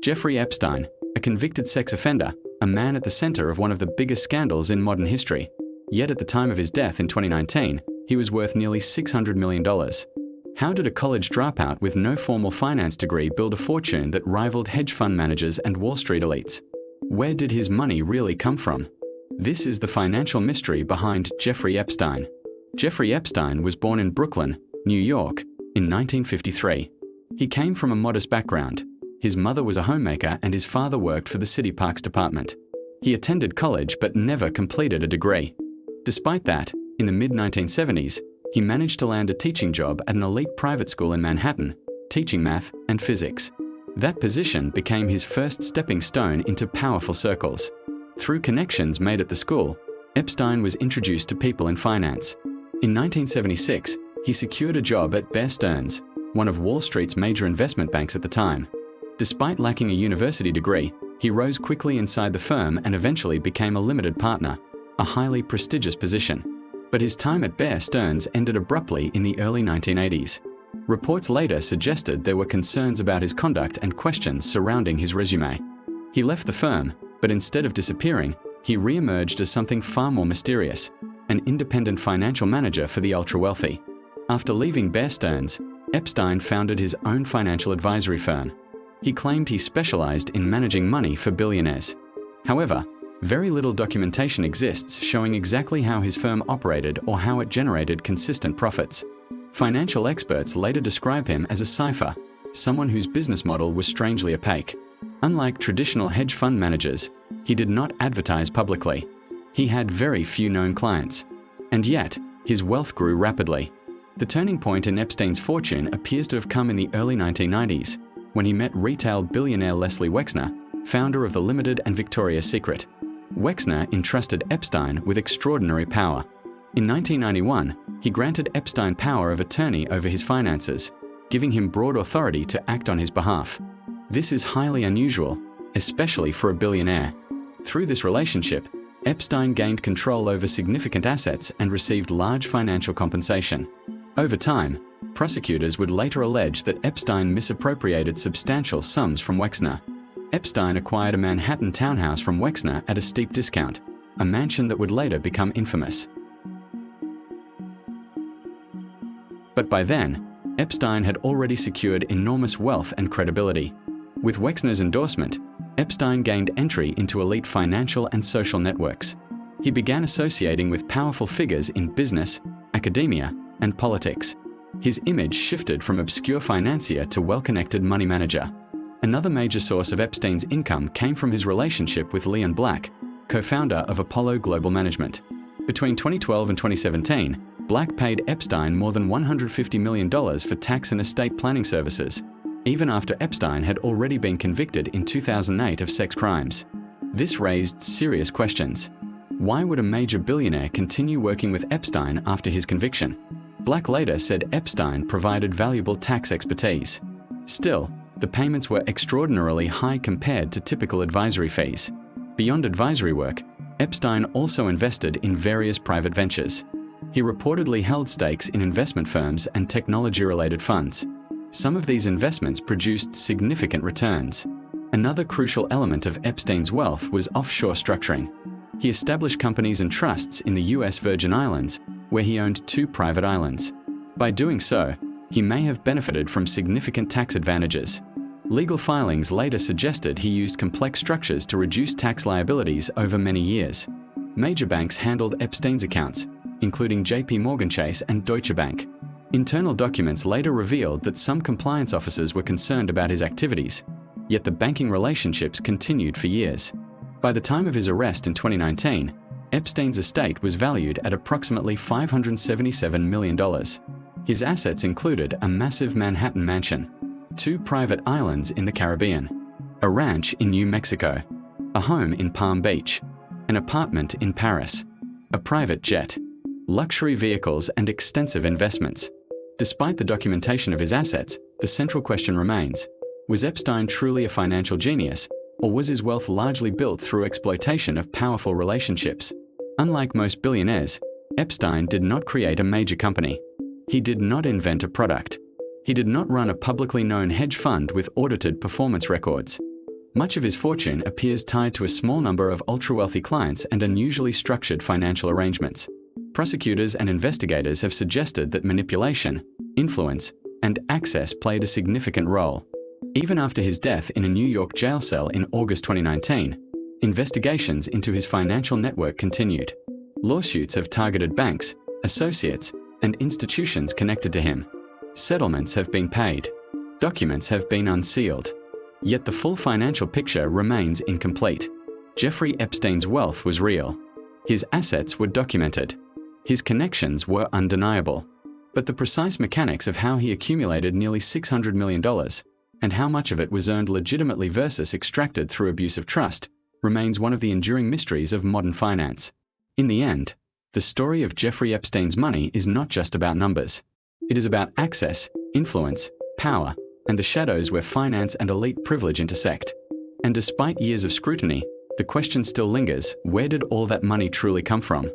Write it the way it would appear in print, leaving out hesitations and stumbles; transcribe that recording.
Jeffrey Epstein, a convicted sex offender, a man at the center of one of the biggest scandals in modern history. Yet at the time of his death in 2019, he was worth nearly $600 million. How did a college dropout with no formal finance degree build a fortune that rivaled hedge fund managers and Wall Street elites? Where did his money really come from? This is the financial mystery behind Jeffrey Epstein. Jeffrey Epstein was born in Brooklyn, New York, in 1953. He came from a modest background. His mother was a homemaker and his father worked for the city parks department. He attended college but never completed a degree. Despite that, in the mid-1970s, he managed to land a teaching job at an elite private school in Manhattan, teaching math and physics. That position became his first stepping stone into powerful circles. Through connections made at the school, Epstein was introduced to people in finance. In 1976, he secured a job at Bear Stearns, one of Wall Street's major investment banks at the time. Despite lacking a university degree, he rose quickly inside the firm and eventually became a limited partner, a highly prestigious position. But his time at Bear Stearns ended abruptly in the early 1980s. Reports later suggested there were concerns about his conduct and questions surrounding his resume. He left the firm, but instead of disappearing, he re-emerged as something far more mysterious, an independent financial manager for the ultra-wealthy. After leaving Bear Stearns, Epstein founded his own financial advisory firm. He claimed he specialized in managing money for billionaires. However, very little documentation exists showing exactly how his firm operated or how it generated consistent profits. Financial experts later describe him as a cipher, someone whose business model was strangely opaque. Unlike traditional hedge fund managers, he did not advertise publicly. He had very few known clients. And yet, his wealth grew rapidly. The turning point in Epstein's fortune appears to have come in the early 1990s, when he met retail billionaire Leslie Wexner, founder of the Limited and Victoria's Secret. Wexner entrusted Epstein with extraordinary power. In 1991, he granted Epstein power of attorney over his finances, giving him broad authority to act on his behalf. This is highly unusual, especially for a billionaire. Through this relationship, Epstein gained control over significant assets and received large financial compensation. Over time, prosecutors would later allege that Epstein misappropriated substantial sums from Wexner. Epstein acquired a Manhattan townhouse from Wexner at a steep discount, a mansion that would later become infamous. But by then, Epstein had already secured enormous wealth and credibility. With Wexner's endorsement, Epstein gained entry into elite financial and social networks. He began associating with powerful figures in business, academia, and politics. His image shifted from obscure financier to well-connected money manager. Another major source of Epstein's income came from his relationship with Leon Black, co-founder of Apollo Global Management. Between 2012 and 2017, Black paid Epstein more than $150 million for tax and estate planning services, even after Epstein had already been convicted in 2008 of sex crimes. This raised serious questions. Why would a major billionaire continue working with Epstein after his conviction? Black later said Epstein provided valuable tax expertise. Still, the payments were extraordinarily high compared to typical advisory fees. Beyond advisory work, Epstein also invested in various private ventures. He reportedly held stakes in investment firms and technology-related funds. Some of these investments produced significant returns. Another crucial element of Epstein's wealth was offshore structuring. He established companies and trusts in the US Virgin Islands, where he owned 2 private islands. By doing so, he may have benefited from significant tax advantages. Legal filings later suggested he used complex structures to reduce tax liabilities over many years. Major banks handled Epstein's accounts, including JP Morgan Chase and Deutsche Bank. Internal documents later revealed that some compliance officers were concerned about his activities, yet the banking relationships continued for years. By the time of his arrest in 2019, Epstein's estate was valued at approximately $577 million. His assets included a massive Manhattan mansion, 2 private islands in the Caribbean, a ranch in New Mexico, a home in Palm Beach, an apartment in Paris, a private jet, luxury vehicles, and extensive investments. Despite the documentation of his assets, the central question remains: was Epstein truly a financial genius, or was his wealth largely built through exploitation of powerful relationships? Unlike most billionaires, Epstein did not create a major company. He did not invent a product. He did not run a publicly known hedge fund with audited performance records. Much of his fortune appears tied to a small number of ultra-wealthy clients and unusually structured financial arrangements. Prosecutors and investigators have suggested that manipulation, influence, and access played a significant role. Even after his death in a New York jail cell in August 2019, investigations into his financial network continued. Lawsuits have targeted banks, associates, and institutions connected to him. Settlements have been paid. Documents have been unsealed. Yet the full financial picture remains incomplete. Jeffrey Epstein's wealth was real. His assets were documented. His connections were undeniable. But the precise mechanics of how he accumulated nearly $600 million and how much of it was earned legitimately versus extracted through abuse of trust remains one of the enduring mysteries of modern finance. In the end, the story of Jeffrey Epstein's money is not just about numbers. It is about access, influence, power, and the shadows where finance and elite privilege intersect. And despite years of scrutiny, the question still lingers: where did all that money truly come from?